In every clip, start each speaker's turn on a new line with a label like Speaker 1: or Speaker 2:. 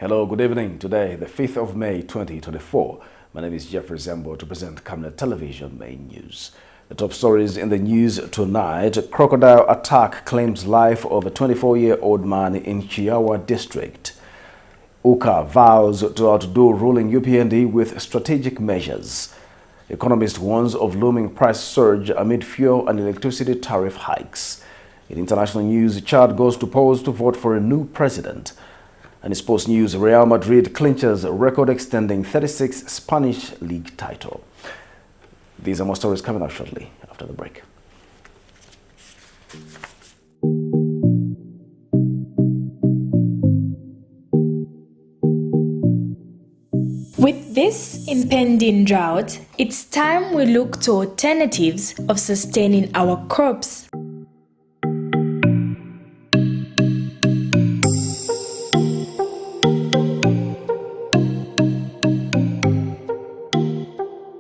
Speaker 1: Hello, good evening. Today, the 5th of May, 2024. My name is Jeffrey Zembo to present Camnet Television main news. The top stories in the news tonight: crocodile attack claims life of a 24-year-old man in CHIAWA district. UCA vows to outdo ruling UPND with strategic measures. Economist warns of looming price surge amid fuel and electricity tariff hikes. In international news, Chad goes to polls to vote for a new president. And in sports news, Real Madrid clinches record-extending 36th Spanish league title. These are more stories coming up shortly after the break.
Speaker 2: With this impending drought, it's time we look to alternatives of sustaining our crops.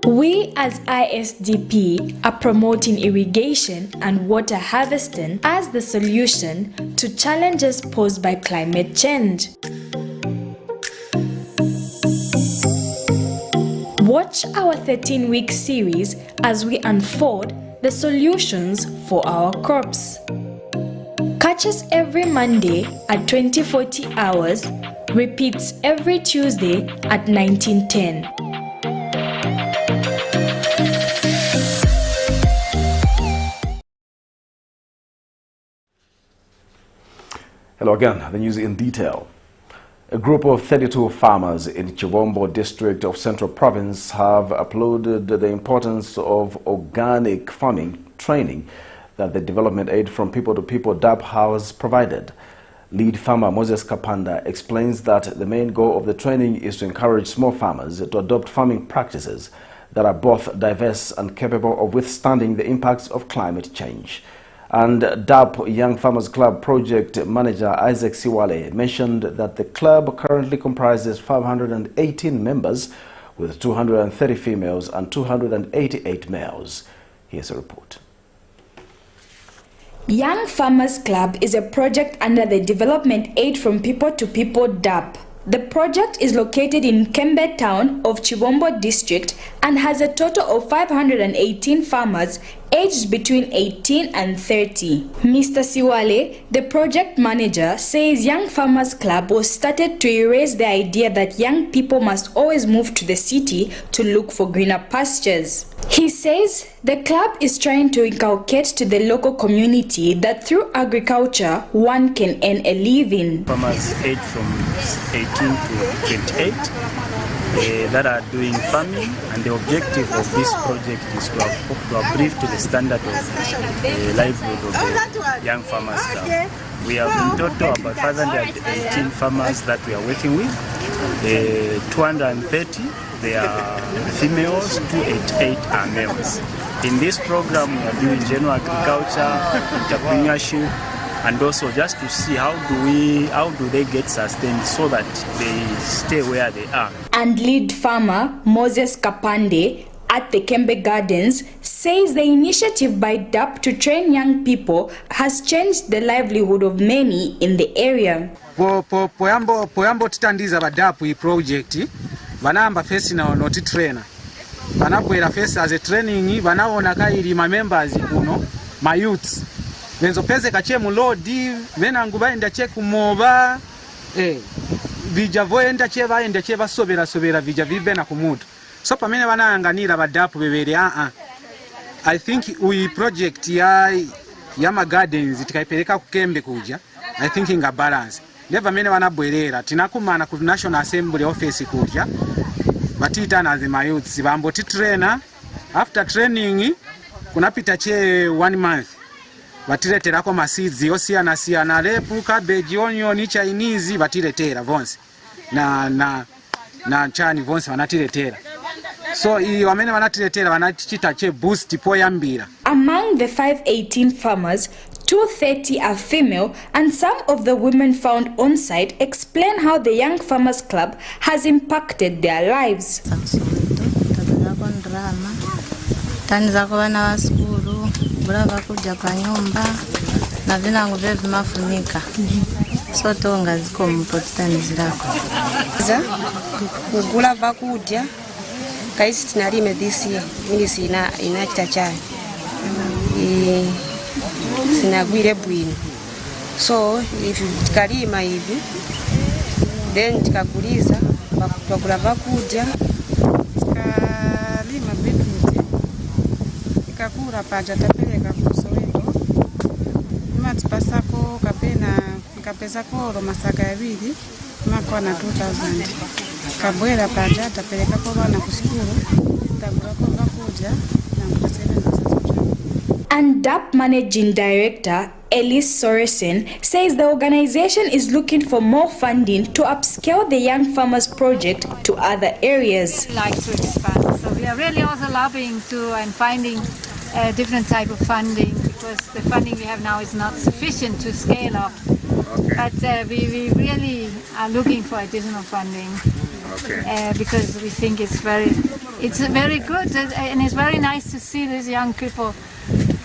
Speaker 2: We as ISDP are promoting irrigation and water harvesting as the solution to challenges posed by climate change. Watch our 13-week series as we unfold the solutions for our crops. Catch us every Monday at 20:40 hours, repeats every Tuesday at 19:10.
Speaker 1: Hello again, the news in detail. A group of 32 farmers in Chiwambo district of Central Province have applauded the importance of organic farming training that the development aid from People to People DAP has provided. Lead farmer Moses Kapanda explains that the main goal of the training is to encourage small farmers to adopt farming practices that are both diverse and capable of withstanding the impacts of climate change. And DAP Young Farmers Club project manager Isaac Siwale mentioned that the club currently comprises 518 members with 230 females and 288 males. Here's a report.
Speaker 2: Young Farmers Club is a project under the Development Aid from People to People DAP. The project is located in Kembe town of Chiwambo district and has a total of 518 farmers aged between 18 and 30. Mr. Siwale, the project manager, says Young Farmers Club was started to erase the idea that young people must always move to the city to look for greener pastures. He says the club is trying to inculcate to the local community that through agriculture one can earn a living.
Speaker 3: Farmers aged from 18 to 28 that are doing farming, and the objective of this project is to uplift to the standard of livelihood of the Young Farmers Club. We have in total about 518 farmers that we are working with. 230 they are females, 288 are males. In this program we are doing general agriculture, entrepreneurship, and also just to see how do they get sustained so that they stay where they are.
Speaker 2: And lead farmer Moses Kapande at the Kembe Gardens says the initiative by DAP to train young people has changed the livelihood of many in the area.
Speaker 4: Poyambo titandiza ba DAP project banamba first na not trainer banakwera first as a training banaona kairi ma members kuno my youths benzo peze kache mu load bena ngubaenda check moba vija voenda che baenda che basobera vija vibena kumutu so pamene banaanganira ba DAP bebere I think we project ya ma gardens tikaipeleka kukembe kuja I think inga balance never mene wanabwerera tinakumana ku National Assembly office kuja batita na the youths bambo ti trainer after training kunapita che 1 month batiretera ko seeds osiana lepu cabbage onion Chinese batiretera vonse na chani vonse banatiretera so wamene banatiretera banachita che boost poyambira.
Speaker 2: Among the 518 farmers, 230 are female, and some of the women found on site explain how the Young Farmers Club has impacted their lives.
Speaker 5: brava kuja kwa nyumba na vinangu vye vimafunika so tonga ziko mpotitandizirako kugula vakudya kaisi tinalime this year milisi inachita chayi sinagwire bwino so if tikalima hivi then tikaguliza twagula vakudya tikalima beetroot ikakura paja tapeleka kusoweto imatipasako kapezako masaka yaviri makona 2000 kabwera paja tapelekako vana kusikuru tagulako vakudya na kupaseleza.
Speaker 2: And DAP Managing Director Elise Sorensen says the organization is looking for more funding to upscale the Young Farmers Project to other areas.
Speaker 6: We like to expand, so we are really also lobbying to and finding a different type of funding because the funding we have now is not sufficient to scale up. Okay. But we really are looking for additional funding. Okay. Because we think it's very good and it's very nice to see these young people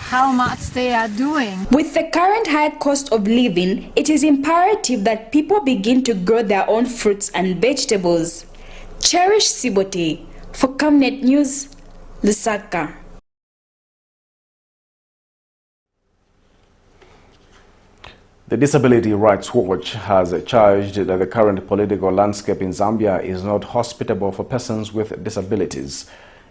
Speaker 6: how much they are doing.
Speaker 2: With the current high cost of living, it is imperative that people begin to grow their own fruits and vegetables. Cherish Sibote for Camnet News, Lusaka.
Speaker 1: The Disability Rights Watch has charged that the current political landscape in Zambia is not hospitable for persons with disabilities.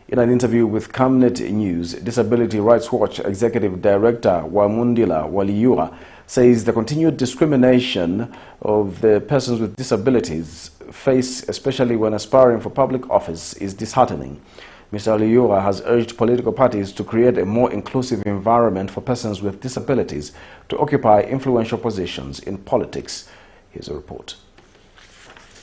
Speaker 1: In an interview with Camnet News, Disability Rights Watch Executive Director Wamundila Waliyura says the continued discrimination of the persons with disabilities face, especially when aspiring for public office, is disheartening. Mr. Waliyura has urged political parties to create a more inclusive environment for persons with disabilities to occupy influential positions in politics. Here's a report.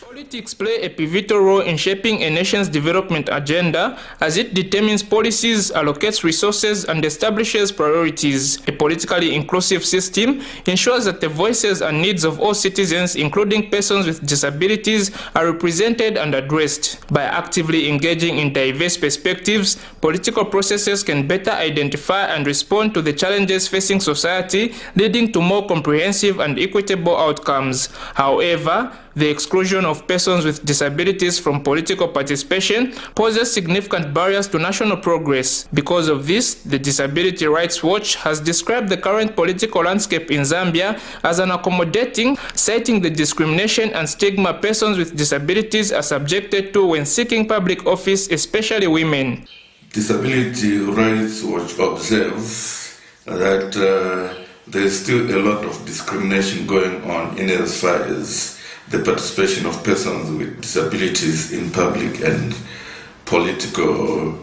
Speaker 7: Politics play a pivotal role in shaping a nation's development agenda as it determines policies, allocates resources, and establishes priorities. A politically inclusive system ensures that the voices and needs of all citizens, including persons with disabilities, are represented and addressed. By actively engaging in diverse perspectives, political processes can better identify and respond to the challenges facing society, leading to more comprehensive and equitable outcomes. However, the exclusion of persons with disabilities from political participation poses significant barriers to national progress. Because of this, the Disability Rights Watch has described the current political landscape in Zambia as unaccommodating, citing the discrimination and stigma persons with disabilities are subjected to when seeking public office, especially women.
Speaker 8: Disability Rights Watch observes that there is still a lot of discrimination going on in as far as the participation of persons with disabilities in public and political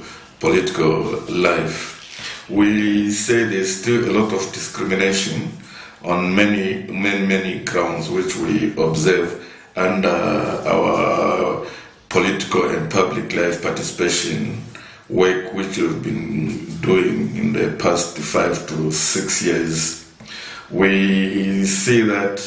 Speaker 8: life. We say there's still a lot of discrimination on many grounds which we observe under our political and public life participation work which we've been doing in the past 5 to 6 years. We see that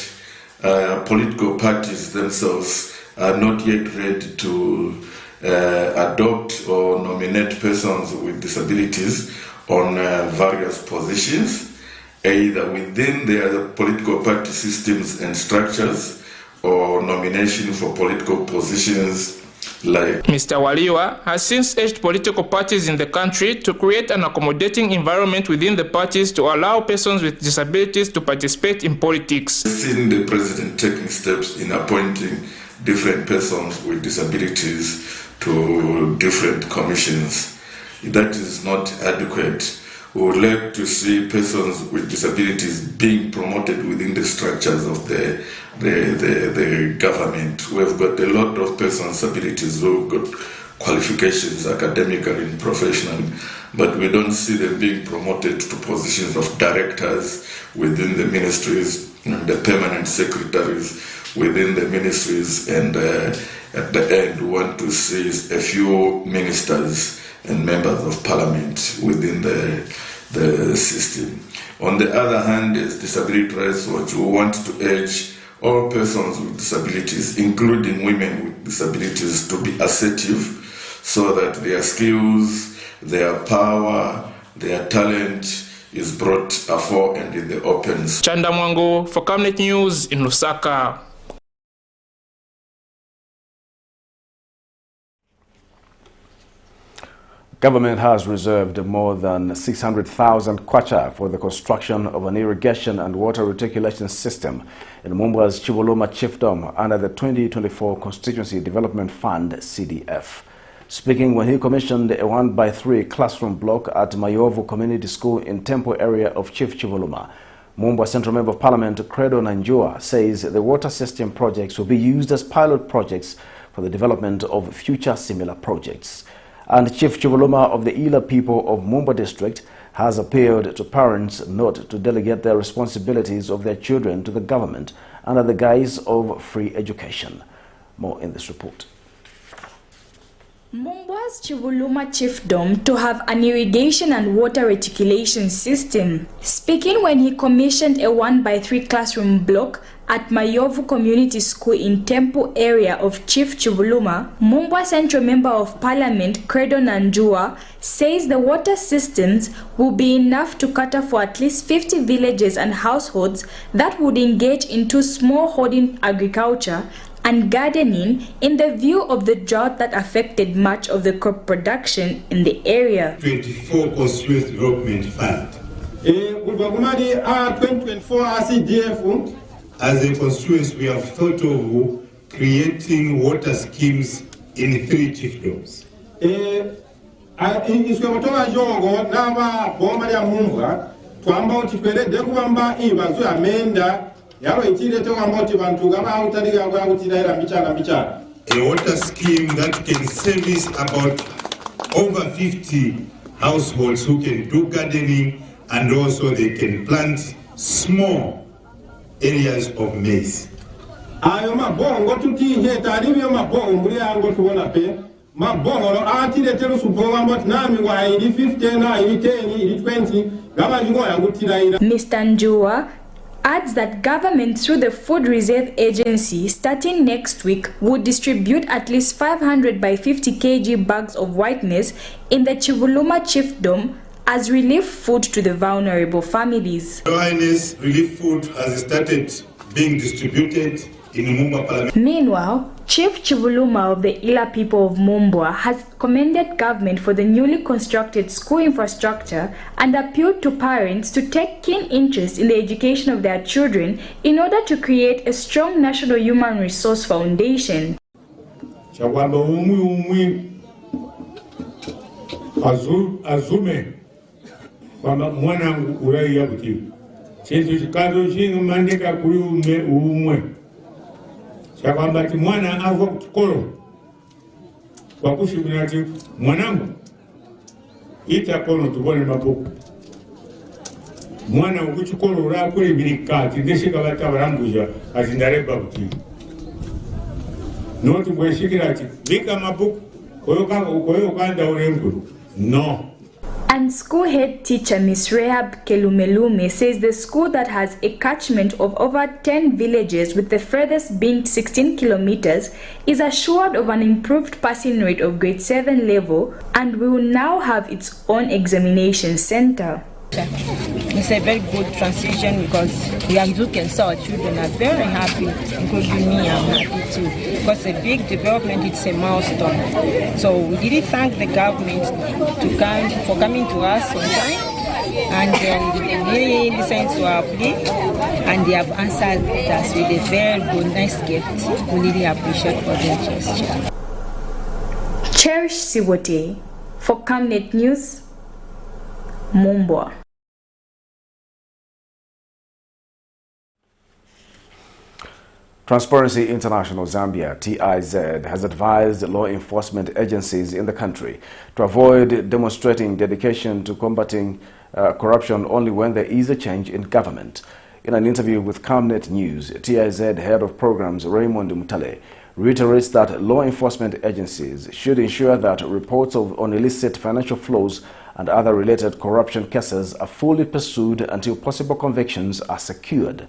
Speaker 8: political parties themselves are not yet ready to adopt or nominate persons with disabilities on various positions, either within their political party systems and structures or nomination for political positions. Like
Speaker 7: Mr. Waliyura has since urged political parties in the country to create an accommodating environment within the parties to allow persons with disabilities to participate in politics.
Speaker 8: We've seen the president taking steps in appointing different persons with disabilities to different commissions. That is not adequate. We would like to see persons with disabilities being promoted within the structures of the government. We've got a lot of persons with disabilities who've got qualifications academically and professionally, but we don't see them being promoted to positions of directors within the ministries, the permanent secretaries within the ministries, and at the end we want to see a few ministers and members of parliament within the system. On the other hand, as Disability Rights Watch, we want to urge all persons with disabilities, including women with disabilities, to be assertive so that their skills, their power, their talent is brought afore and in the open.
Speaker 7: Chanda Mwango for Camnet News in Lusaka.
Speaker 1: Government has reserved more than 600,000 kwacha for the construction of an irrigation and water reticulation system in Mumba's Chibuluma Chiefdom under the 2024 Constituency Development Fund (CDF). Speaking when he commissioned a 1x3 classroom block at Mayovu Community School in Temple area of Chief Chibuluma, Mumba Central Member of Parliament Credo Nanjua says the water system projects will be used as pilot projects for the development of future similar projects. And Chief Chibuluma of the Ila people of Mumba district has appealed to parents not to delegate their responsibilities of their children to the government under the guise of free education. More in this report.
Speaker 2: Mumba's Chibuluma Chiefdom to have an irrigation and water reticulation system. Speaking when he commissioned a 1x3 classroom block at Mayovu Community School in Temple area of Chief Chibuluma, Mumba Central Member of Parliament Credo Nanjua says the water systems will be enough to cater for at least 50 villages and households that would engage into smallholding agriculture and gardening in the view of the drought that affected much of the crop production in the area.
Speaker 9: 24 Constituency Development Fund. 2024 CDF. As a constituency, we have thought of creating water schemes in 3 chiefdoms. A water scheme that can service about over 50 households who can do gardening, and also they can plant small areas of maize.
Speaker 2: Mr. Njua adds that government through the Food Reserve Agency starting next week would distribute at least 500 by 50 kg bags of white maize in the Chibuluma Chiefdom as relief food to the vulnerable families.
Speaker 9: Your Highness, relief food has started being distributed in Mumba Parliament.
Speaker 2: Meanwhile, Chief Chibuluma of the Ila people of Mumba has commended government for the newly constructed school infrastructure and appealed to parents to take keen interest in the education of their children in order to create a strong national human resource foundation.
Speaker 10: Azume kwamba mwanangu uraiya kuti chintu chikazo chino mandika kuri umwe chakwamba ti mwana ava kuchikoro kwakushibira ti mwanangu ita kono tubone mabhuku mwana ukuchikoro urakuri birikati ndeshika vatavarambuzha ati ndareba kuti noti mweshikira ati vika mabhuku koyo kanda urembwe no.
Speaker 2: And school head teacher Ms. Rehab Kelumelume says the school that has a catchment of over 10 villages with the furthest being 16 kilometers is assured of an improved passing rate of grade 7 level and will now have its own examination center.
Speaker 11: It's a very good transition because we as you can see our children are very happy, including me. I'm happy too because a big development, it's a milestone. So we really thank the government for coming to us on time, and they really listened to our plea, and they have answered us with a very good, nice gift. We really appreciate for their gesture.
Speaker 2: Cherish Siwote for Camnet News, Mumba.
Speaker 1: Transparency International Zambia, TIZ, has advised law enforcement agencies in the country to avoid demonstrating dedication to combating corruption only when there is a change in government. In an interview with Camnet News, TIZ Head of Programs Raymond Mutale reiterates that law enforcement agencies should ensure that reports on illicit financial flows and other related corruption cases are fully pursued until possible convictions are secured.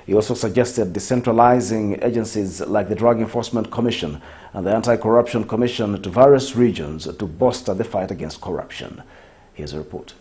Speaker 1: He also suggested decentralizing agencies like the Drug Enforcement Commission and the Anti-Corruption Commission to various regions to bolster the fight against corruption. Here's a report.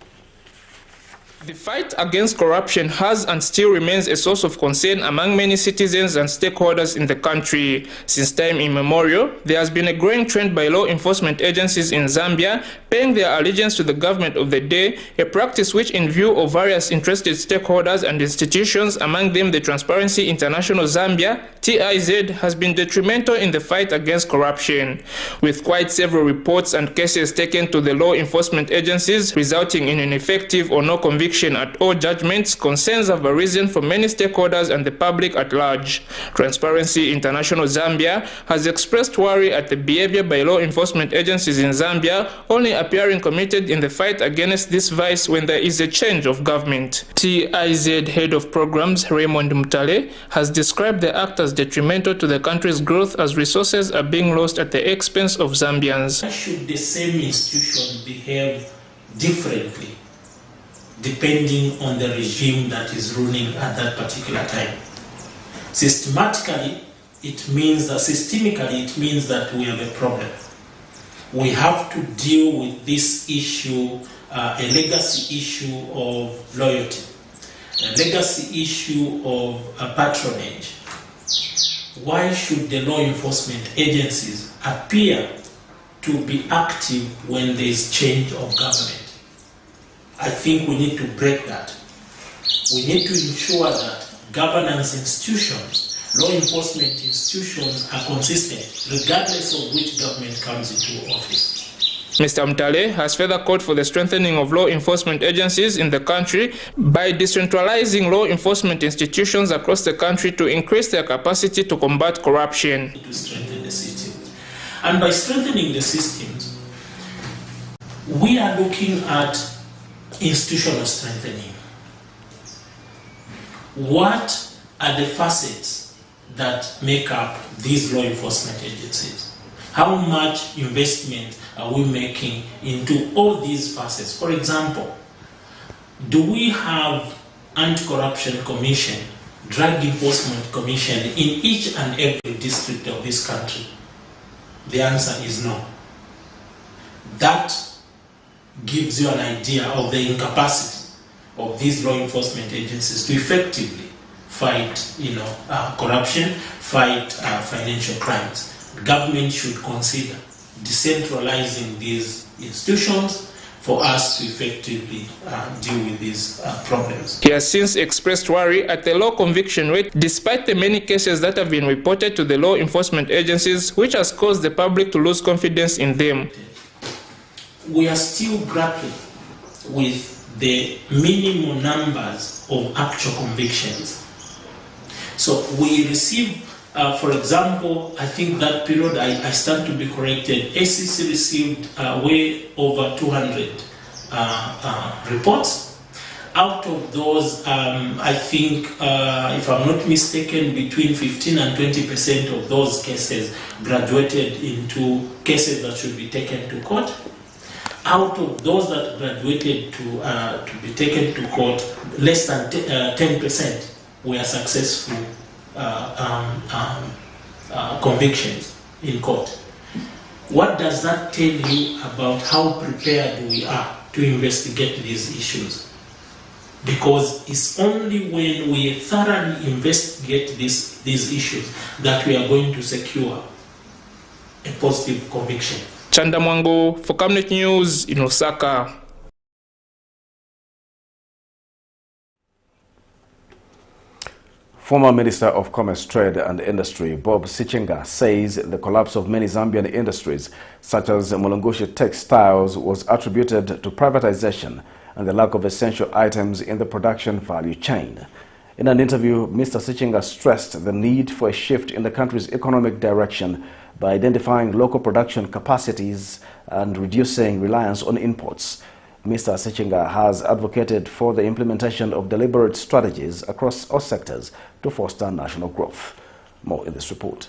Speaker 7: The fight against corruption has and still remains a source of concern among many citizens and stakeholders in the country. Since time immemorial, there has been a growing trend by law enforcement agencies in Zambia paying their allegiance to the government of the day, a practice which, in view of various interested stakeholders and institutions, among them the Transparency International Zambia, TIZ, has been detrimental in the fight against corruption. With quite several reports and cases taken to the law enforcement agencies, resulting in ineffective or no conviction at all judgments, concerns have arisen from many stakeholders and the public at large. Transparency International Zambia has expressed worry at the behavior by law enforcement agencies in Zambia only appearing committed in the fight against this vice when there is a change of government. TIZ Head of Programs Raymond Mutale has described the act as detrimental to the country's growth as resources are being lost at the expense of Zambians.
Speaker 12: Why should the same institution behave differently depending on the regime that is ruling at that particular time? Systemically, it means that we have a problem. We have to deal with this issue, a legacy issue of loyalty, a legacy issue of patronage. Why should the law enforcement agencies appear to be active when there is change of government? I think we need to break that. We need to ensure that governance institutions, law enforcement institutions are consistent, regardless of which government comes into office.
Speaker 7: Mr. Mutale has further called for the strengthening of law enforcement agencies in the country by decentralizing law enforcement institutions across the country to increase their capacity to combat corruption.
Speaker 12: To strengthen the systems. And by strengthening the systems, we are looking at institutional strengthening. What are the facets that make up these law enforcement agencies? How much investment are we making into all these facets? For example, do we have anti-corruption commission, drug enforcement commission in each and every district of this country? The answer is no. That gives you an idea of the incapacity of these law enforcement agencies to effectively fight, corruption, fight financial crimes. Government should consider decentralizing these institutions for us to effectively deal with these problems.
Speaker 7: He has since expressed worry at the low conviction rate despite the many cases that have been reported to the law enforcement agencies, which has caused the public to lose confidence in them.
Speaker 12: We are still grappling with the minimum numbers of actual convictions. So we receive, for example, I think that period, I stand to be corrected, ACC received way over 200 reports. Out of those, I think, if I'm not mistaken, between 15 and 20% of those cases graduated into cases that should be taken to court. Out of those that graduated to be taken to court, less than 10% were successful convictions in court. What does that tell you about how prepared we are to investigate these issues? Because it's only when we thoroughly investigate these issues that we are going to secure a positive conviction.
Speaker 7: Chanda Mwango for Camnet News in Osaka.
Speaker 1: Former Minister of Commerce, Trade and Industry Bob Sichenga says the collapse of many Zambian industries, such as Mulungushi Textiles, was attributed to privatization and the lack of essential items in the production value chain. In an interview, Mr. Sichenga stressed the need for a shift in the country's economic direction by identifying local production capacities and reducing reliance on imports. Mr. Sichenga has advocated for the implementation of deliberate strategies across all sectors to foster national growth. More in this report.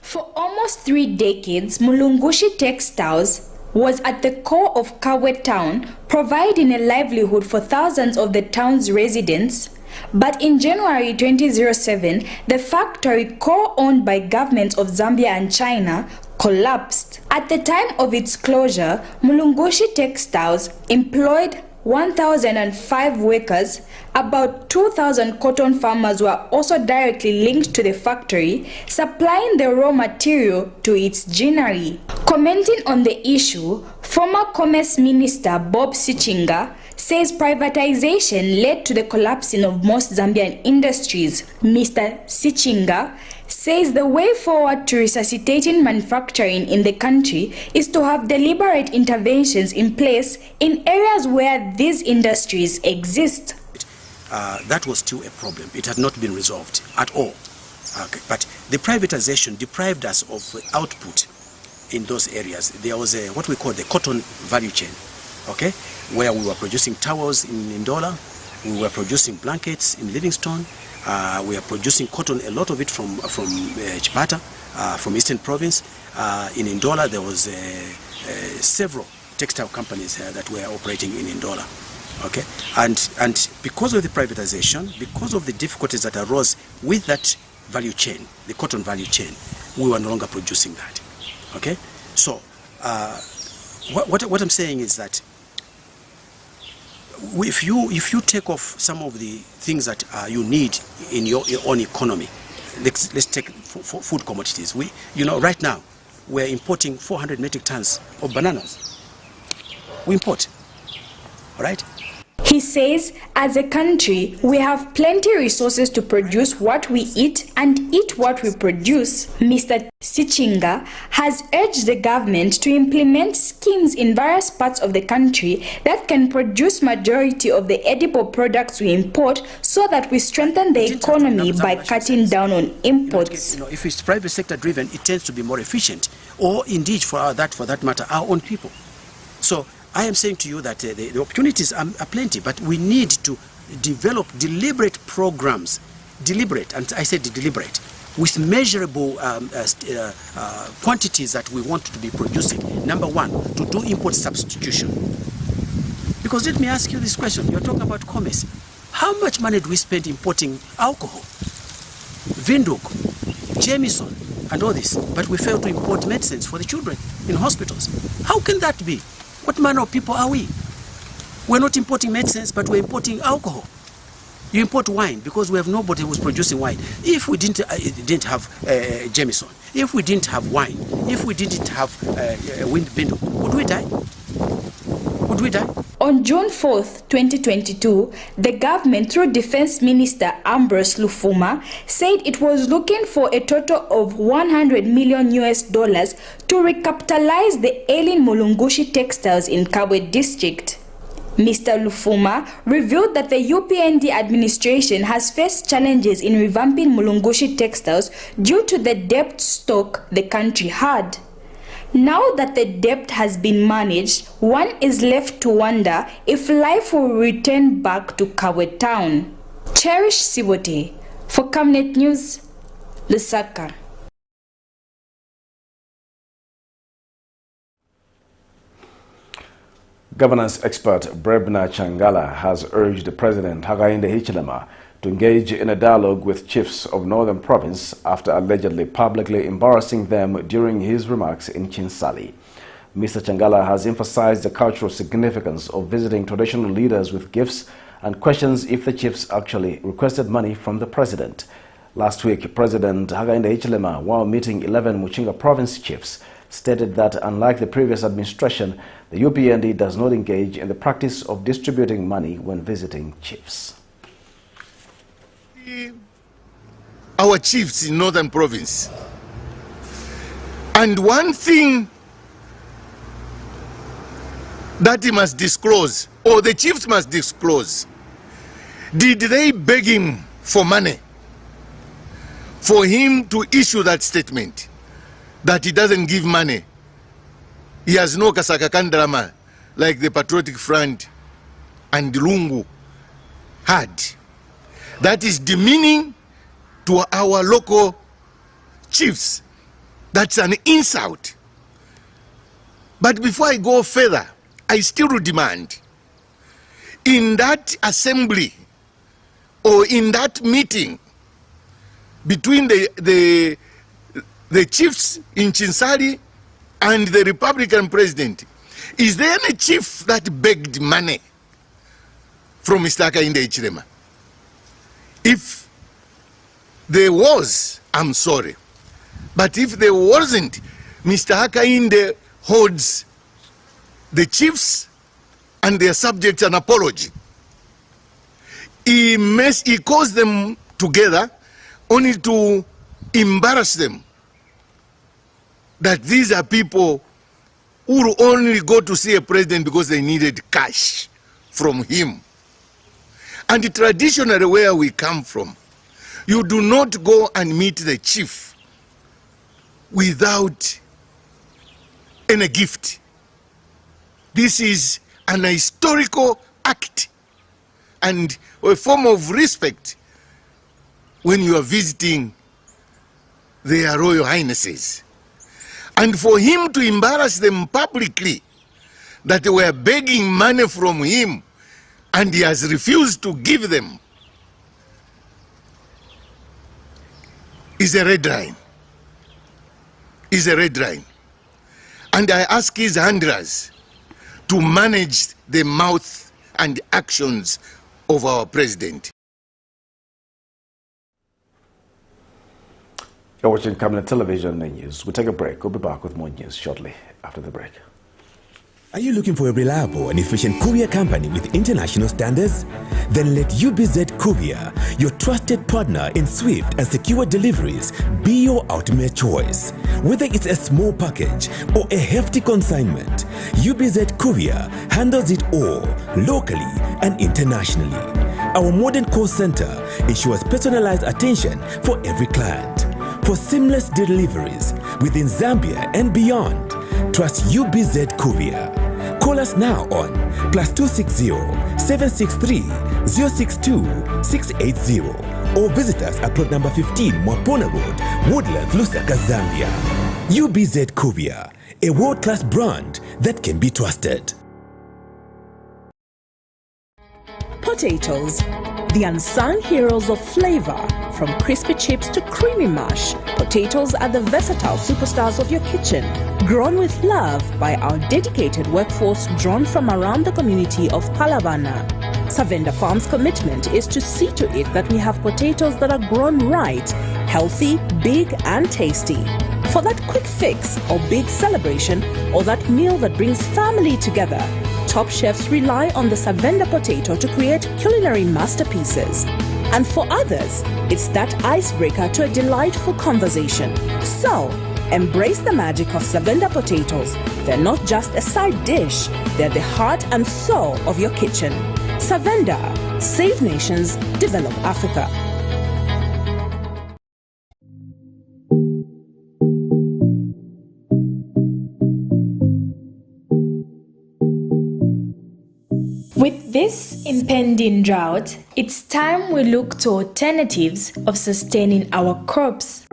Speaker 2: For almost 3 decades, Mulungushi Textiles was at the core of Kabwe town, providing a livelihood for thousands of the town's residents. But in January 2007, the factory, co-owned by governments of Zambia and China, collapsed. At the time of its closure, Mulungushi Textiles employed 1,005 workers, about 2,000 cotton farmers were also directly linked to the factory, supplying the raw material to its ginnery. Commenting on the issue, former Commerce Minister Bob Sichinga says privatization led to the collapsing of most Zambian industries. Mr. Sichinga says the way forward to resuscitating manufacturing in the country is to have deliberate interventions in place in areas where these industries exist.
Speaker 13: That was still a problem. It had not been resolved at all. But the privatization deprived us of output in those areas. There was what we call the cotton value chain, okay, where we were producing towels in Ndola, we were producing blankets in Livingstone, we are producing cotton, a lot of it from Chipata, from Eastern Province. In Ndola, there was several textile companies that were operating in Ndola. Okay, and because of the privatization, because of the difficulties that arose with that value chain, the cotton value chain, we were no longer producing that. Okay, so what I'm saying is that if you take off some of the things that you need in your own economy, let's take food commodities. Right now we're importing 400 metric tons of bananas. We import, all right?
Speaker 2: He says, as a country, we have plenty resources to produce what we eat and eat what we produce. Mr. Sichinga has urged the government to implement schemes in various parts of the country that can produce majority of the edible products we import so that we strengthen the economy by cutting down on imports.
Speaker 13: If it's private sector driven, it tends to be more efficient, or indeed for that matter, our own people. So I am saying to you that the opportunities are plenty, but we need to develop deliberate programs, deliberate, and I said deliberate, with measurable quantities that we want to be producing. Number one, to do import substitution. Because let me ask you this question, you're talking about commerce. How much money do we spend importing alcohol, Vinduk, Jameson, and all this, but we fail to import medicines for the children in hospitals? How can that be? What manner of people are we? We're not importing medicines, but we're importing alcohol. You import wine because we have nobody who's producing wine. If we didn't have Jameson, if we didn't have wine, if we didn't have Vinduk, would we die? Would we die?
Speaker 2: On June 4th, 2022, the government, through Defense Minister Ambrose Lufuma, said it was looking for a total of $100 million to recapitalize the ailing Mulungushi textiles in Kabwe district. Mr. Lufuma revealed that the UPND administration has faced challenges in revamping Mulungushi textiles due to the debt stock the country had. Now that the debt has been managed, one is left to wonder if life will return back to Kabwe town. Cherish Sibote for Camnet News, Lusaka.
Speaker 1: Governance expert Brebna Changala has urged President Hakainde Hichilema to engage in a dialogue with chiefs of Northern Province after allegedly publicly embarrassing them during his remarks in Chinsali. Mr. Changala has emphasized the cultural significance of visiting traditional leaders with gifts and questions if the chiefs actually requested money from the president. Last week, President Hakainde Hichilema, while meeting 11 Muchinga Province chiefs, stated that unlike the previous administration, the UPND does not engage in the practice of distributing money when visiting chiefs.
Speaker 9: Our chiefs in Northern Province. And one thing that he must disclose, or the chiefs must disclose, did they beg him for money for him to issue that statement that he doesn't give money? He has no Kasaka Kandrama like the Patriotic Front and Lungu had. That is demeaning to our local chiefs. That's an insult. But before I go further, I still demand, in that assembly or in that meeting between the chiefs in Chinsali and the Republican president, is there any chief that begged money
Speaker 14: from Mr. Hakainde Hichilema. If there was, I'm sorry. But if there wasn't, Mr. Hakainde holds the chiefs and their subjects an apology. He calls them together only to embarrass them. That these are people who will only go to see a president because they needed cash from him. And traditionally where we come from, you do not go and meet the chief without any gift. This is an historical act and a form of respect when you are visiting their Royal Highnesses. And for him to embarrass them publicly that they were begging money from him and he has refused to give them is a red line. Is a red line. And I ask his handlers to manage the mouth and actions of our president.
Speaker 1: You're watching Camnet Television News. We'll take a break. We'll be back with more news shortly after the break.
Speaker 15: Are you looking for a reliable and efficient courier company with international standards? Then let UBZ Courier, your trusted partner in swift and secure deliveries, be your ultimate choice. Whether it's a small package or a hefty consignment, UBZ Courier handles it all, locally and internationally. Our modern call center ensures personalized attention for every client. For seamless deliveries within Zambia and beyond, trust UBZ Courier. Call us now on +260-763-062-680 or visit us at plot number 15 Mwapona Road, Woodlands, Lusaka, Zambia. UBZ Courier, a world-class brand that can be trusted.
Speaker 16: Potatoes, the unsung heroes of flavor. From crispy chips to creamy mash, potatoes are the versatile superstars of your kitchen. Grown with love by our dedicated workforce drawn from around the community of Palavana. Savenda Farm's commitment is to see to it that we have potatoes that are grown right, healthy, big and tasty. For that quick fix or big celebration or that meal that brings family together, top chefs rely on the Savenda potato to create culinary masterpieces. And for others, it's that icebreaker to a delightful conversation. So, embrace the magic of Savenda potatoes. They're not just a side dish, they're the heart and soul of your kitchen. Savenda, save nations, develop Africa.
Speaker 2: With this impending drought, it's time we look to alternatives of sustaining our crops.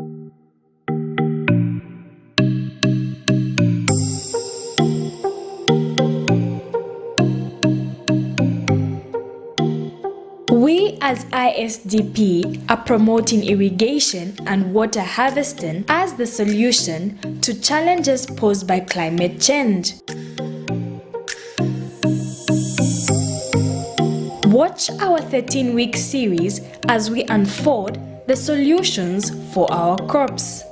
Speaker 2: We as ISDP are promoting irrigation and water harvesting as the solution to challenges posed by climate change. Watch our 13-week series as we unfold the solutions for our crops.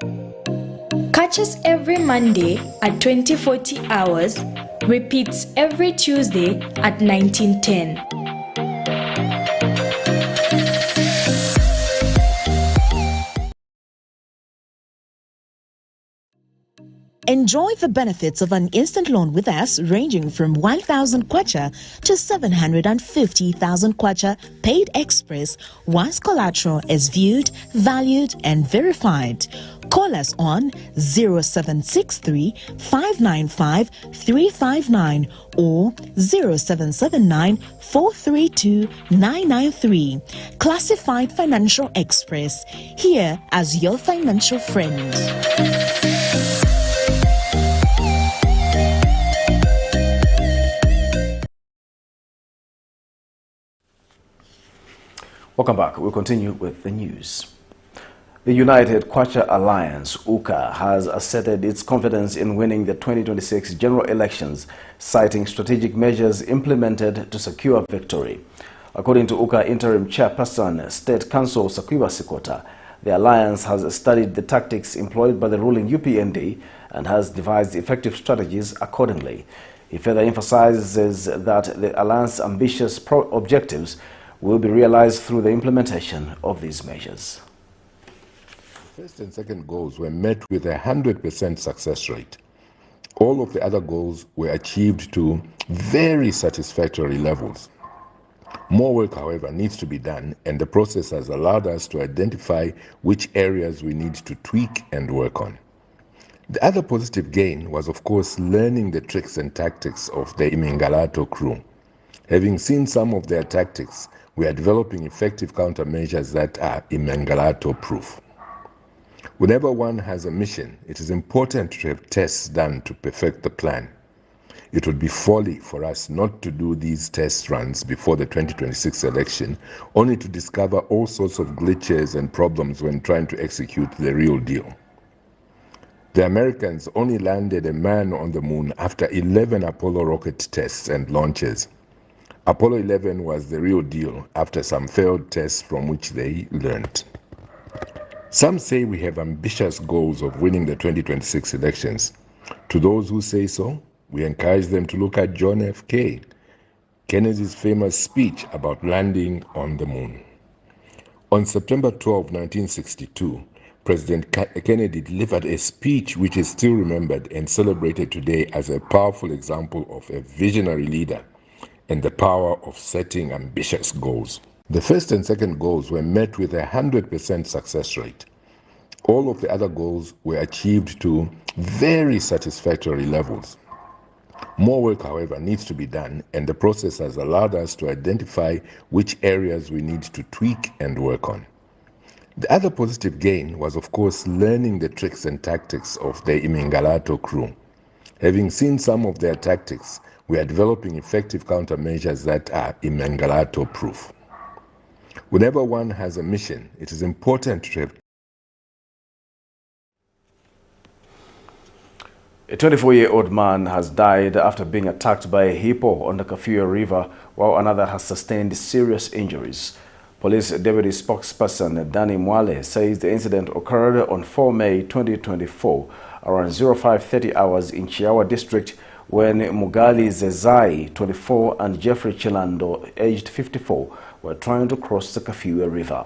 Speaker 2: Catch us every Monday at 2040 hours, repeats every Tuesday at 1910.
Speaker 17: Enjoy the benefits of an instant loan with us ranging from 1,000 kwacha to 750,000 kwacha paid express once collateral is viewed, valued and verified. Call us on 0763 595 359 or 0779 432 993. Classified Financial Express, here as your financial friend.
Speaker 1: Welcome back. We'll continue with the news. The United Kwacha Alliance, UKA, has asserted its confidence in winning the 2026 general elections, citing strategic measures implemented to secure victory. According to UKA Interim Chairperson, State Council Sakiwa Sikota, the alliance has studied the tactics employed by the ruling UPND and has devised effective strategies accordingly. He further emphasizes that the alliance's ambitious objectives will be realized through the implementation of these measures.
Speaker 18: The first and second goals were met with 100% success rate. All of the other goals were achieved to very satisfactory levels. More work, however, needs to be done, and the process has allowed us to identify which areas we need to tweak and work on. The other positive gain was, of course, learning the tricks and tactics of the Imingalato crew. Having seen some of their tactics, we are developing effective countermeasures that are Imingalato-proof. Whenever one has a mission, it is important to have tests done to perfect the plan. It would be folly for us not to do these test runs before the 2026 election, only to discover all sorts of glitches and problems when trying to execute the real deal. The Americans only landed a man on the moon after 11 Apollo rocket tests and launches. Apollo 11 was the real deal after some failed tests from which they learned. Some say we have ambitious goals of winning the 2026 elections. To those who say so, we encourage them to look at John F. Kennedy's famous speech about landing on the moon. On September 12, 1962, President Kennedy delivered a speech which is still remembered and celebrated today as a powerful example of a visionary leader and the power of setting ambitious goals. The first and second goals were met with 100% success rate. All of the other goals were achieved to very satisfactory levels. More work, however, needs to be done, and the process has allowed us to identify which areas we need to tweak and work on. The other positive gain was, of course, learning the tricks and tactics of the Imingalato crew. Having seen some of their tactics, we are developing effective countermeasures that are Imingalato-proof. Whenever one has a mission, it is important to have
Speaker 1: A 24-year-old man has died after being attacked by a hippo on the Kafue River, while another has sustained serious injuries. Police Deputy Spokesperson Danny Mwale says the incident occurred on 4 May 2024 around 05:30 hours in CHIAWA district when Mugali Zezai, 24, and Jeffrey Chilando, aged 54, were trying to cross the Kafue River.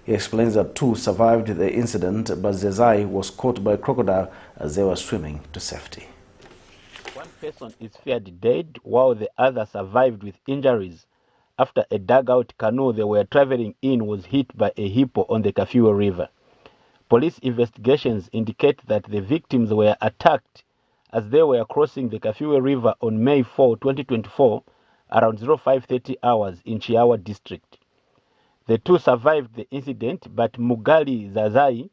Speaker 1: He explains that two survived the incident, but Zezai was caught by crocodile as they were swimming to safety.
Speaker 19: One person is feared dead, while the other survived with injuries after a dugout canoe they were traveling in was hit by a hippo on the Kafue River. Police investigations indicate that the victims were attacked as they were crossing the Kafue River on May 4, 2024, around 05:30 hours in CHIAWA district. The two survived the incident, but Mugali Zazai,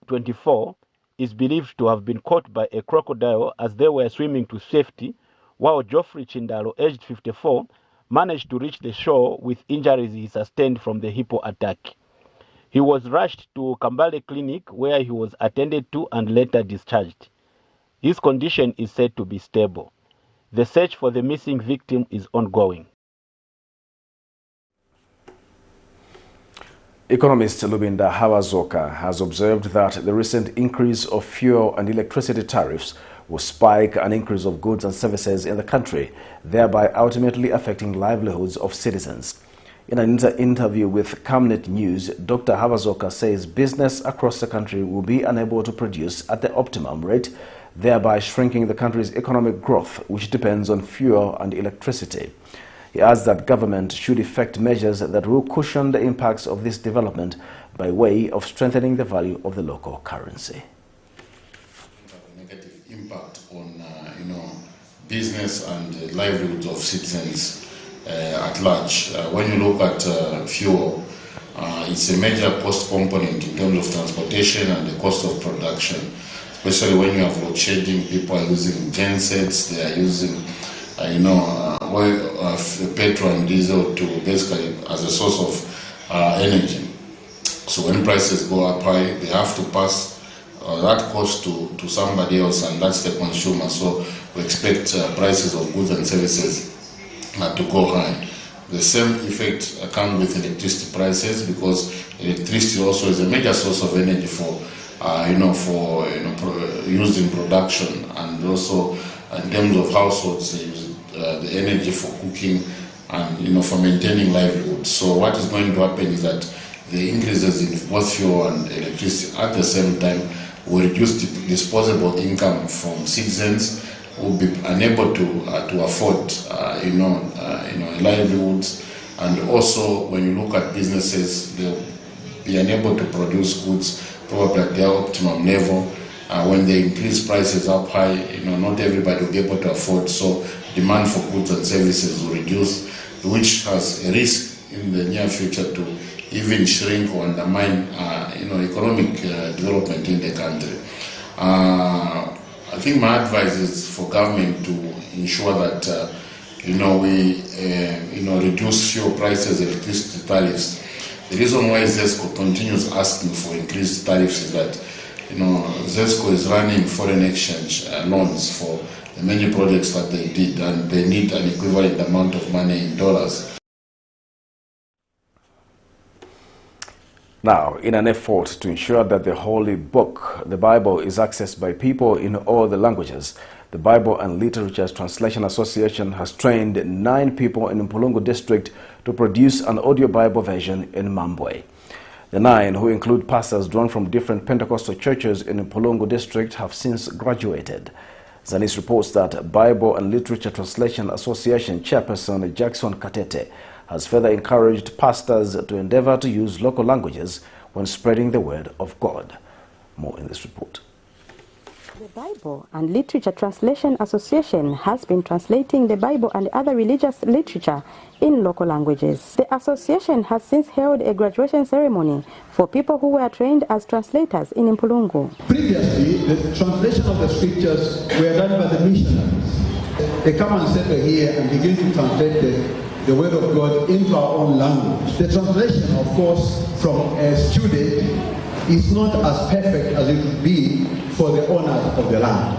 Speaker 19: 24, is believed to have been caught by a crocodile as they were swimming to safety, while Geoffrey Chindalo, aged 54, managed to reach the shore with injuries he sustained from the hippo attack. He was rushed to Kambale Clinic where he was attended to and later discharged. His condition is said to be stable. The search for the missing victim is ongoing.
Speaker 1: Economist Lubinda Hawazoka has observed that the recent increase of fuel and electricity tariffs will spike an increase of goods and services in the country, thereby ultimately affecting livelihoods of citizens. In an interview with Camnet News, Dr. Hawazoka says business across the country will be unable to produce at the optimum rate, thereby shrinking the country's economic growth, which depends on fuel and electricity. He adds that government should effect measures that will cushion the impacts of this development by way of strengthening the value of the local currency.
Speaker 8: Negative impact on business and livelihoods of citizens at large. When you look at fuel, it's a major cost component in terms of transportation and the cost of production. Especially when you have load shedding, people are using gensets, they are using petrol and diesel to basically as a source of energy. So when prices go up high, they have to pass that cost to somebody else, and that's the consumer. So we expect prices of goods and services to go high. The same effect comes with electricity prices, because electricity also is a major source of energy for used in production, and also in terms of households, they use the energy for cooking and for maintaining livelihood. So what is going to happen is that the increases in both fuel and electricity at the same time will reduce disposable income from citizens who will be unable to afford livelihoods, and also when you look at businesses, they'll be unable to produce goods probably at their optimum level. When they increase prices up high, not everybody will be able to afford, so demand for goods and services will reduce, which has a risk in the near future to even shrink or undermine economic development in the country. I think my advice is for government to ensure that we reduce fuel prices, electricity tariffs. The reason why ZESCO continues asking for increased tariffs is that ZESCO is running foreign exchange loans for the many projects that they did, and they need an equivalent amount of money in dollars.
Speaker 1: Now, in an effort to ensure that the Holy Book, the Bible, is accessed by people in all the languages, the Bible and Literature Translation Association has trained 9 people in Mpulungu district to produce an audio Bible version in Mambwe. The 9, who include pastors drawn from different Pentecostal churches in Mpulungu district, have since graduated. Zanis reports that Bible and Literature Translation Association chairperson Jackson Katete has further encouraged pastors to endeavor to use local languages when spreading the word of God. More in this report.
Speaker 20: The Bible and Literature Translation Association has been translating the Bible and other religious literature in local languages. The association has since held a graduation ceremony for people who were trained as translators in Mpulungu.
Speaker 21: Previously, the translation of the scriptures were done by the missionaries. They come and settle here and begin to translate the word of God into our own language. The translation, of course, from a student is not as perfect as it would be for the owners of the land.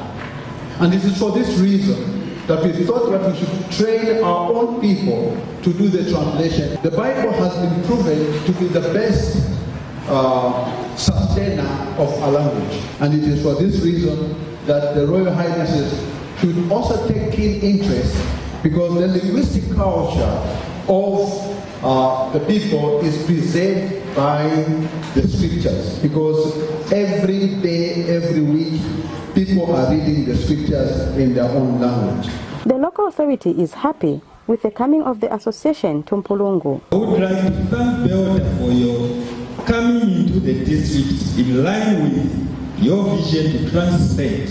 Speaker 21: And it is for this reason that we thought that we should train our own people to do the translation. The Bible has been proven to be the best sustainer of our language. And it is for this reason that the Royal Highnesses should also take keen interest, because the linguistic culture of the people is preserved by the scriptures, because every day, every week, people are reading the scriptures in their own language.
Speaker 20: The local authority is happy with the coming of the association to Mpulungu.
Speaker 22: I would like to thank Belta for your coming into the district in line with your vision to translate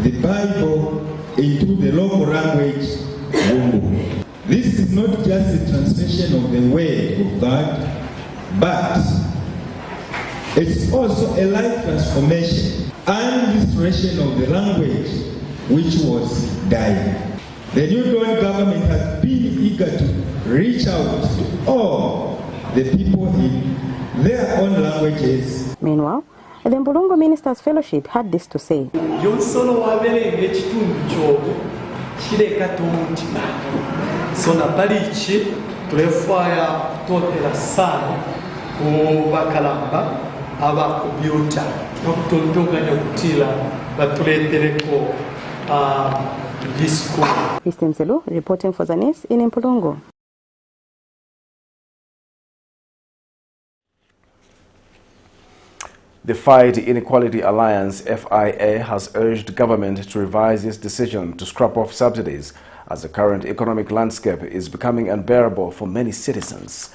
Speaker 22: the Bible into the local language, Wungu. This is not just a translation of the word of God, but it's also a life transformation and restoration of the language which was dying. The new Dawn government has been eager to reach out to all the people in their own languages.
Speaker 20: Meanwhile, the Mpulungu Ministers Fellowship had this to say.
Speaker 23: Sona palichi tulefaya totela sana kubakalamba abakubyuta nokutontoganya kutila batuletereko disco.
Speaker 20: Christine Zelu reporting for Zanis in Mpulungu.
Speaker 1: The Fight Inequality Alliance, FIA, has urged government to revise its decision to scrap off subsidies, as the current economic landscape is becoming unbearable for many citizens.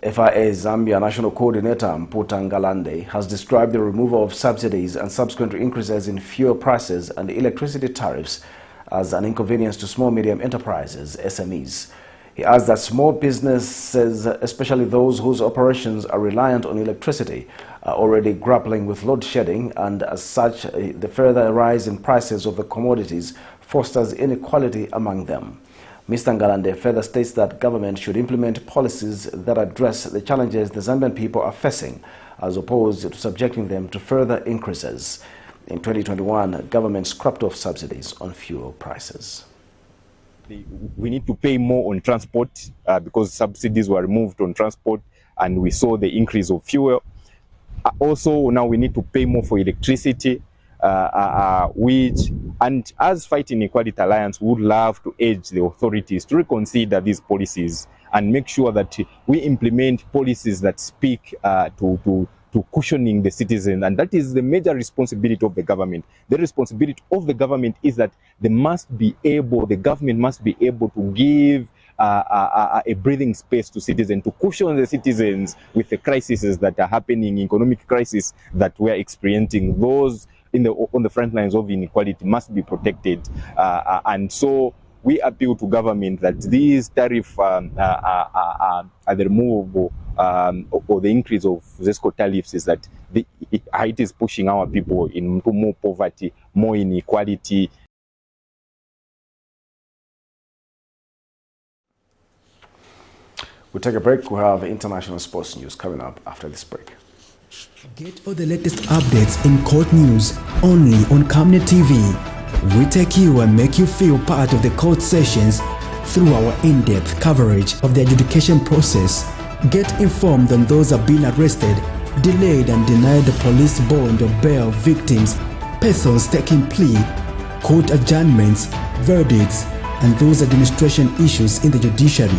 Speaker 1: FIA Zambia National Coordinator Mputa Ngalande has described the removal of subsidies and subsequent increases in fuel prices and electricity tariffs as an inconvenience to small-medium enterprises, SMEs. He adds that small businesses, especially those whose operations are reliant on electricity, are already grappling with load shedding, and as such, the further rise in prices of the commodities fosters inequality among them. Mr. Ngalande further states that government should implement policies that address the challenges the Zambian people are facing, as opposed to subjecting them to further increases. In 2021, government scrapped off subsidies on fuel prices.
Speaker 3: we need to pay more on transport because subsidies were removed on transport, and we saw the increase of fuel. Also, now we need to pay more for electricity, and as Fight Inequality Alliance would love to urge the authorities to reconsider these policies and make sure that we implement policies that speak to cushioning the citizen, and that is the major responsibility of the government. The responsibility of the government is that the government must be able to give a breathing space to citizens, to cushion the citizens with the crises that are happening, economic crisis that we are experiencing. Those on the front lines of inequality must be protected, and so we appeal to government that these tariff are the removal or the increase of ZESCO tariffs is that it is pushing our people into more poverty, more inequality.
Speaker 1: We'll take a break. We have international sports news coming up after this break.
Speaker 4: Get all the latest updates in court news only on Camnet TV. We take you and make you feel part of the court sessions through our in-depth coverage of the adjudication process. Get informed on those who have been arrested, delayed and denied the police bond or bail victims, persons taking plea, court adjournments, verdicts, and those administration issues in the judiciary.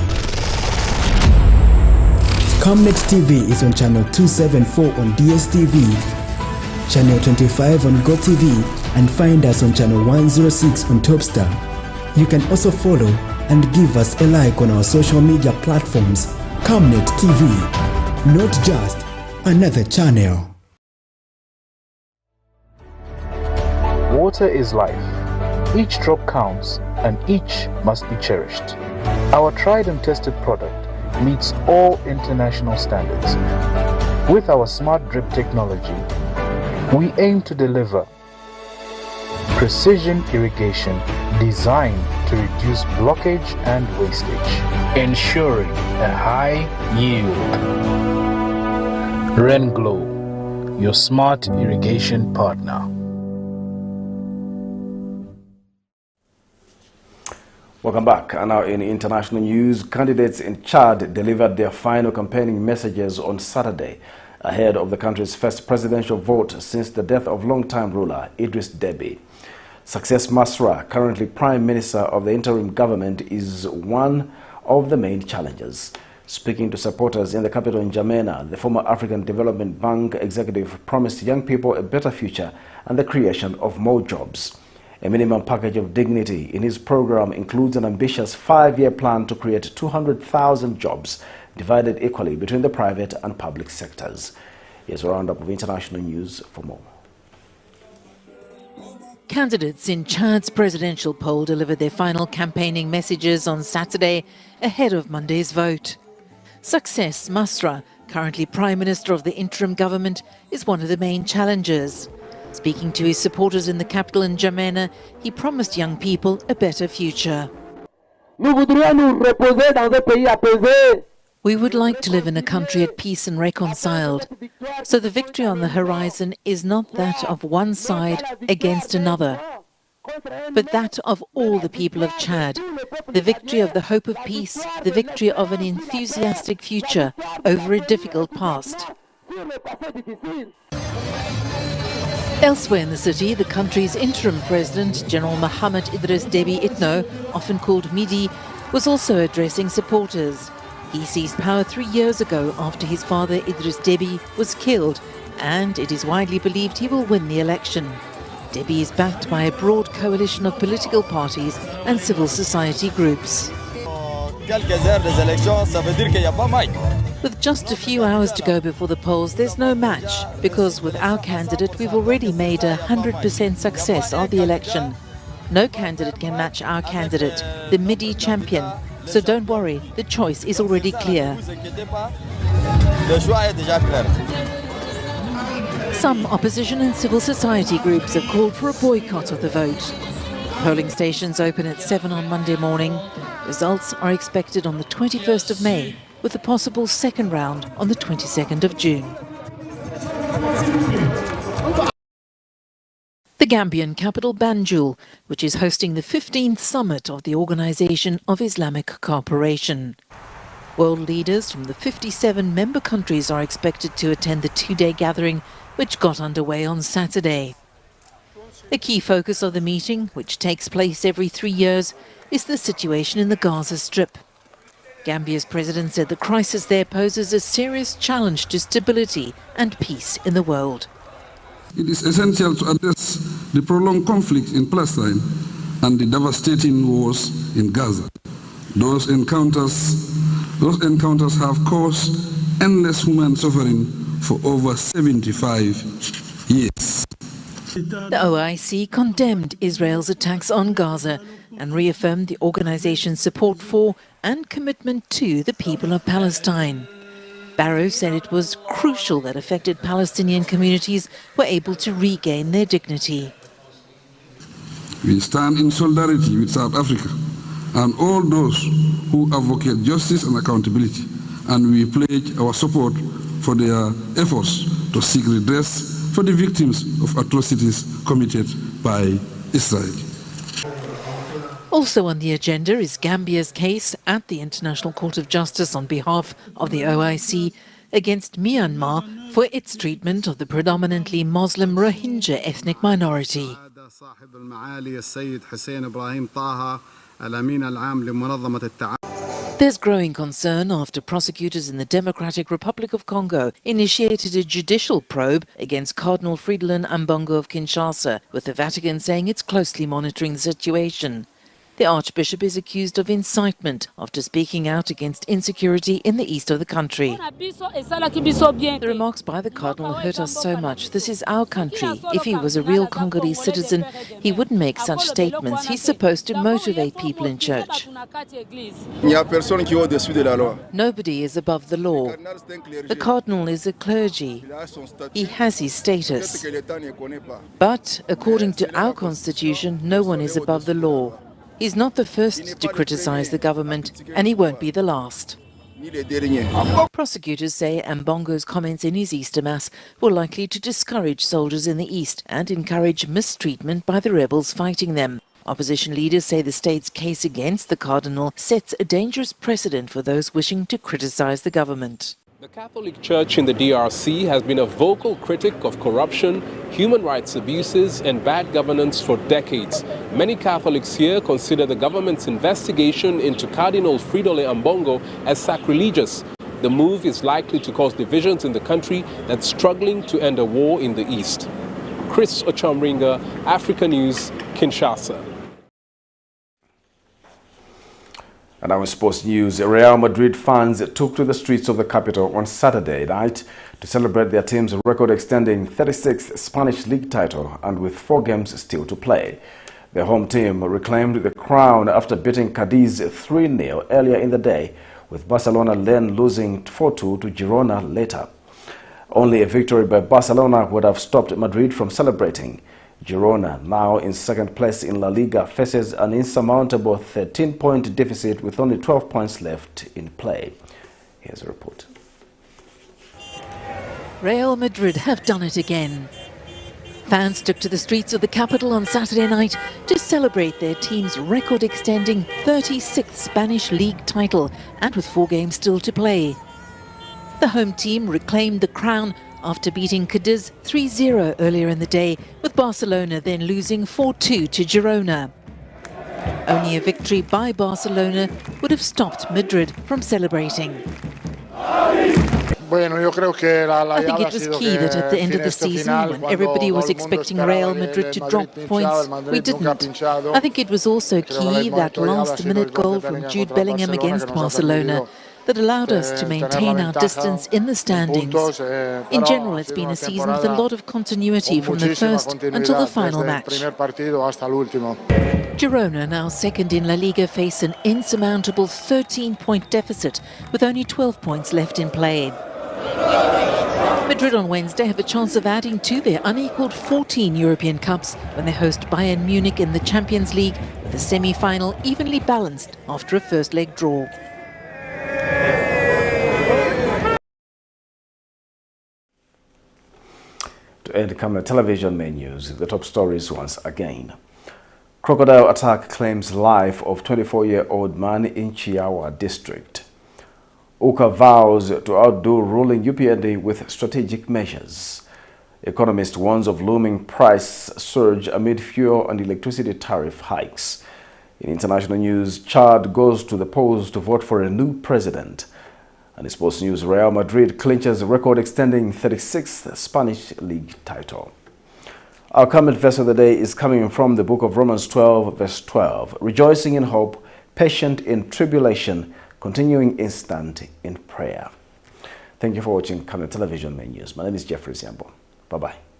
Speaker 4: Camnet TV is on channel 274 on DSTV, channel 25 on GoTV, and find us on channel 106 on Topstar. You can also follow and give us a like on our social media platforms. Camnet TV, not just another channel.
Speaker 5: Water is life. Each drop counts and each must be cherished. Our tried and tested product meets all international standards. With our smart drip technology, we aim to deliver precision irrigation designed to reduce blockage and wastage, ensuring a high yield. RenGlow, your smart irrigation partner.
Speaker 1: Welcome back. And now in international news, candidates in Chad delivered their final campaigning messages on Saturday ahead of the country's first presidential vote since the death of longtime ruler Idriss Déby. Success Masra, currently Prime Minister of the interim government, is one of the main challenges. Speaking to supporters in the capital in N'Djamena, the former African Development Bank executive promised young people a better future and the creation of more jobs. A minimum package of dignity in his program includes an ambitious 5-year plan to create 200,000 jobs, divided equally between the private and public sectors. Here's a roundup of international news for more.
Speaker 24: Candidates in Chad's presidential poll delivered their final campaigning messages on Saturday ahead of Monday's vote. Success Masra, currently Prime Minister of the interim government, is one of the main challengers. Speaking to his supporters in the capital in N'Djamena, he promised young people a better future. We would like to live in a country at peace and reconciled. So the victory on the horizon is not that of one side against another, but that of all the people of Chad. The victory of the hope of peace, the victory of an enthusiastic future over a difficult past. Elsewhere in the city, the country's interim president, General Mohammed Idriss Déby Itno, often called Midi, was also addressing supporters. He seized power 3 years ago after his father Idriss Déby was killed, and it is widely believed he will win the election. Déby is backed by a broad coalition of political parties and civil society groups. With just a few hours to go before the polls, there's no match, because with our candidate we've already made 100% success of the election. No candidate can match our candidate, the Midi champion. So don't worry, the choice is already clear. Some opposition and civil society groups have called for a boycott of the vote. Polling stations open at 7 on Monday morning. Results are expected on the 21st of May, with a possible second round on the 22nd of June. The Gambian capital Banjul, which is hosting the 15th summit of the Organization of Islamic Cooperation. World leaders from the 57 member countries are expected to attend the two-day gathering, which got underway on Saturday. A key focus of the meeting, which takes place every 3 years, is the situation in the Gaza Strip. Gambia's president said the crisis there poses a serious challenge to stability and peace in the world.
Speaker 6: It is essential to address the prolonged conflict in Palestine and the devastating wars in Gaza. Those encounters have caused endless human suffering for over 75 years.
Speaker 24: The OIC condemned Israel's attacks on Gaza and reaffirmed the organization's support for and commitment to the people of Palestine. Barrow said it was crucial that affected Palestinian communities were able to regain their dignity.
Speaker 6: We stand in solidarity with South Africa and all those who advocate justice and accountability, and we pledge our support for their efforts to seek redress for the victims of atrocities committed by Israel.
Speaker 24: Also on the agenda is Gambia's case at the International Court of Justice on behalf of the OIC against Myanmar for its treatment of the predominantly Muslim Rohingya ethnic minority. There's growing concern after prosecutors in the Democratic Republic of Congo initiated a judicial probe against Cardinal Fridolin Ambongo of Kinshasa, with the Vatican saying it's closely monitoring the situation. The Archbishop is accused of incitement after speaking out against insecurity in the east of the country. The remarks by the Cardinal hurt us so much. This is our country. If he was a real Congolese citizen, he wouldn't make such statements. He's supposed to motivate people in church. Nobody is above the law. The Cardinal is a clergy. He has his status. But, according to our constitution, no one is above the law. He's not the first to criticize the government, and he won't be the last. Prosecutors say Ambongo's comments in his Easter Mass were likely to discourage soldiers in the east and encourage mistreatment by the rebels fighting them. Opposition leaders say the state's case against the Cardinal sets a dangerous precedent for those wishing to criticize the government.
Speaker 10: The Catholic Church in the DRC has been a vocal critic of corruption, human rights abuses and bad governance for decades. Many Catholics here consider the government's investigation into Cardinal Fridolin Ambongo as sacrilegious. The move is likely to cause divisions in the country that's struggling to end a war in the east. Chris Ochamringa, Africa News, Kinshasa.
Speaker 1: And now in sports news, Real Madrid fans took to the streets of the capital on Saturday night to celebrate their team's record-extending 36th Spanish league title, and with 4 games still to play. The home team reclaimed the crown after beating Cadiz 3-0 earlier in the day, with Barcelona then losing 4-2 to Girona later. Only a victory by Barcelona would have stopped Madrid from celebrating. Girona, now in second place in La Liga, faces an insurmountable 13-point deficit with only 12 points left in play. Here's a report.
Speaker 24: Real Madrid have done it again. Fans took to the streets of the capital on Saturday night to celebrate their team's record-extending 36th Spanish league title, and with 4 games still to play. The home team reclaimed the crown after beating Cadiz 3-0 earlier in the day, with Barcelona then losing 4-2 to Girona. Only a victory by Barcelona would have stopped Madrid from celebrating. I think it was key that at the end of the season, when everybody was expecting Real Madrid to drop points, we didn't. I think it was also key that last-minute goal from Jude Bellingham against Barcelona that allowed us to maintain our distance in the standings. In general, it's been a season with a lot of continuity from the first until the final match. Girona, now second in La Liga, face an insurmountable 13-point deficit with only 12 points left in play. Madrid on Wednesday have a chance of adding to their unequalled 14 European Cups when they host Bayern Munich in the Champions League, with the semi-final evenly balanced after a first-leg draw.
Speaker 1: To to end Camnet television main news. The top stories once again. Crocodile attack claims life of 24-year-old man in CHIAWA district. UCA vows to outdo ruling UPND with strategic measures. Economist warns of looming price surge amid fuel and electricity tariff hikes. In international news, Chad goes to the polls to vote for a new president. And in sports news, Real Madrid clinches record extending 36th Spanish league title. Our comment verse of the day is coming from the book of Romans 12, verse 12. Rejoicing in hope, patient in tribulation, continuing instant in prayer. Thank you for watching Camnet Television Main News. My name is Jeffrey Siambo. Bye-bye.